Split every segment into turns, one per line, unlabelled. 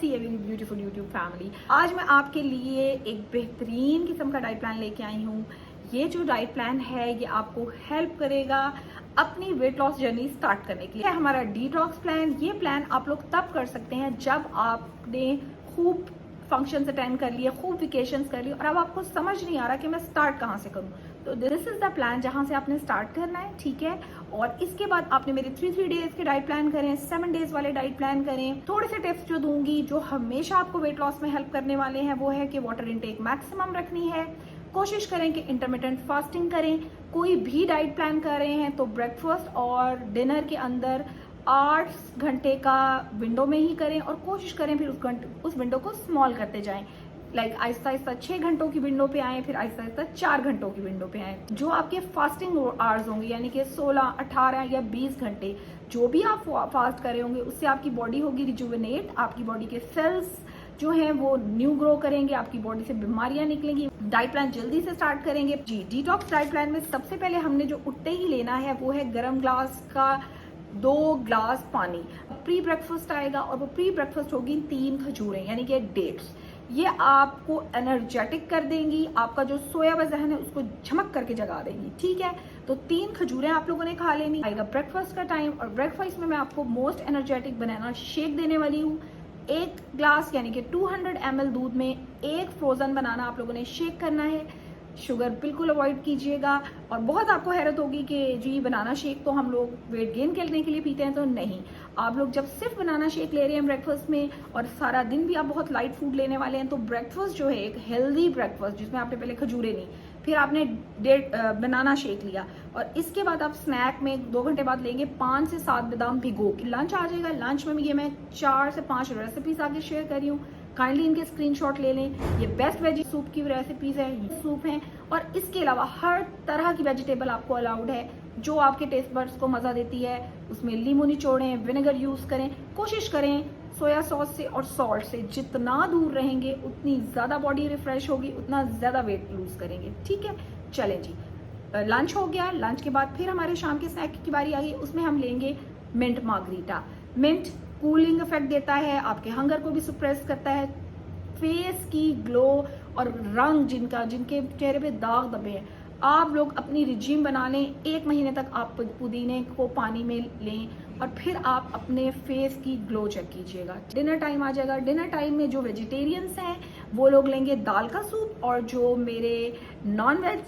Beautiful YouTube family, आज मैं आपके लिए एक बेहतरीन किस्म का डाइट प्लान लेके आई हूँ। ये जो डाइट प्लान है ये आपको हेल्प करेगा अपनी वेट लॉस जर्नी स्टार्ट करने के लिए। हमारा डिटॉक्स प्लान, ये प्लान आप लोग तब कर सकते हैं जब आपने खूब फंक्शंस अटेंड कर लिए, खूब वेकेशंस कर ली और अब आपको समझ नहीं आ रहा कि मैं स्टार्ट कहाँ से करूँ। तो दिस इज द प्लान जहाँ से आपने स्टार्ट करना है, ठीक है। और इसके बाद आपने मेरे 3 डेज के डाइट प्लान करें, 7 डेज वाले डाइट प्लान करें। थोड़े से टिप्स जो दूंगी जो हमेशा आपको वेट लॉस में हेल्प करने वाले हैं वो है कि वाटर इनटेक मैक्सिमम रखनी है, कोशिश करें कि इंटरमिटेंट फास्टिंग करें। कोई भी डाइट प्लान कर रहे हैं तो ब्रेकफास्ट और डिनर के अंदर 8 घंटे का विंडो में ही करें और कोशिश करें फिर उस विंडो को स्मॉल करते जाएं। आहिस्ता आहिस्ता 6 घंटों की विंडो पे आए, फिर आहिस्ता आहिस्ता 4 घंटों की विंडो पे आए। जो आपके फास्टिंग आवर्स होंगे यानी कि 16, 18 या 20 घंटे जो भी आप फास्ट कर रहे होंगे उससे आपकी बॉडी होगी रिजुविनेट, आपकी बॉडी के सेल्स जो हैं वो न्यू ग्रो करेंगे, आपकी बॉडी से बीमारियां निकलेंगी। डाइट प्लान जल्दी से स्टार्ट करेंगे जी। डिटॉक्स डाइट प्लान में सबसे पहले हमने जो उठते ही लेना है वो है गर्म ग्लास का 2 ग्लास पानी। प्री ब्रेकफास्ट आएगा और वो प्री ब्रेकफास्ट होगी 3 खजूरें यानी कि डेट्स। ये आपको एनर्जेटिक कर देंगी, आपका जो सोया हुआ जहन है उसको झमक करके जगा देंगी, ठीक है। तो 3 खजूरें आप लोगों ने खा लेनी। आएगा ब्रेकफास्ट का टाइम और ब्रेकफास्ट में मैं आपको मोस्ट एनर्जेटिक बनाना शेक देने वाली हूँ। 1 ग्लास यानी कि 200 ml दूध में 1 फ्रोजन बनाना आप लोगों ने शेक करना है। शुगर बिल्कुल अवॉइड कीजिएगा। और बहुत आपको हैरत होगी कि जी बनाना शेक तो हम लोग वेट गेन करने के लिए पीते हैं, तो नहीं। आप लोग जब सिर्फ बनाना शेक ले रहे हैं ब्रेकफास्ट में और सारा दिन भी आप बहुत लाइट फूड लेने वाले हैं तो ब्रेकफास्ट जो है एक हेल्दी ब्रेकफास्ट जिसमें आपने पहले खजूरें ली, फिर आपने बनाना शेक लिया और इसके बाद आप स्नैक में 2 घंटे बाद लेंगे 5 से 7 बादाम भिगो के। लंच आ जाएगा। लंच में ये मैं 4 से 5 रेसिपीज आगे शेयर कर रही हूँ, काइंडली इनके स्क्रीनशॉट ले लें। ये बेस्ट वेजी सूप की रेसिपीज है, सूप हैं और इसके अलावा हर तरह की वेजिटेबल आपको अलाउड है जो आपके टेस्ट बड्स को मजा देती है। उसमें लींबू निचोड़ें, विनेगर यूज करें। कोशिश करें सोया सॉस से और सॉल्ट से जितना दूर रहेंगे उतनी ज्यादा बॉडी रिफ्रेश होगी, उतना ज्यादा वेट लूज करेंगे, ठीक है। चलें जी, लंच हो गया। लंच के बाद फिर हमारे शाम के स्नैक की बारी आ गई। उसमें हम लेंगे mint margarita. Mint cooling effect देता है, आपके हंगर को भी सुप्रेस करता है। फेस की ग्लो और रंग जिनके चेहरे पे दाग दबे हैं, आप लोग अपनी रिजीम बना लें। 1 महीने तक आप पुदीने को पानी में लें और फिर आप अपने फेस की ग्लो चेक कीजिएगा। डिनर टाइम आ जाएगा। डिनर टाइम में जो वेजिटेरियंस हैं वो लोग लेंगे दाल का सूप और जो मेरे नॉन वेज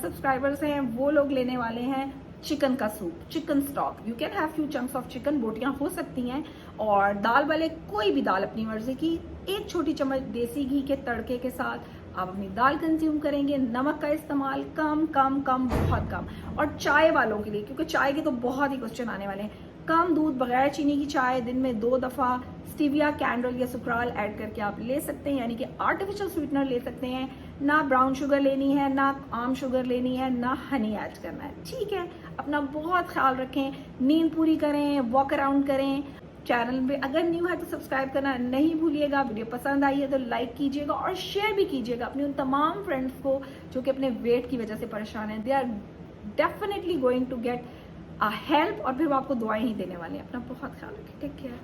सब्सक्राइबर्स हैं वो लोग लेने वाले हैं चिकन का soup, chicken stock. You can have few chunks of chicken, बोटियां हो सकती हैं। और दाल वाले कोई भी दाल अपनी मर्जी की 1 छोटी चम्मच देसी घी के तड़के के साथ आप अपनी दाल कंज्यूम करेंगे। नमक का इस्तेमाल कम कम कम, बहुत कम। और चाय वालों के लिए, क्योंकि चाय के तो बहुत ही क्वेश्चन आने वाले हैं, कम दूध बगैर चीनी की चाय दिन में 2 दफा स्टीविया, कैंडल या सुक्राल ऐड करके आप ले सकते हैं, यानी कि आर्टिफिशियल स्वीटनर ले सकते हैं। ना ब्राउन शुगर लेनी है, ना आम शुगर लेनी है, ना हनी ऐड करना है, ठीक है। अपना बहुत ख्याल रखें, नींद पूरी करें, वॉक अराउंड करें। चैनल पे अगर न्यू है तो सब्सक्राइब करना नहीं भूलिएगा। वीडियो पसंद आई है तो लाइक कीजिएगा और शेयर भी कीजिएगा अपने उन तमाम फ्रेंड्स को जो कि अपने वेट की वजह से परेशान हैं। They are definitely going to get a help और फिर वो आपको दुआएं ही देने वाले हैं। अपना बहुत ख्याल रखें। Take care.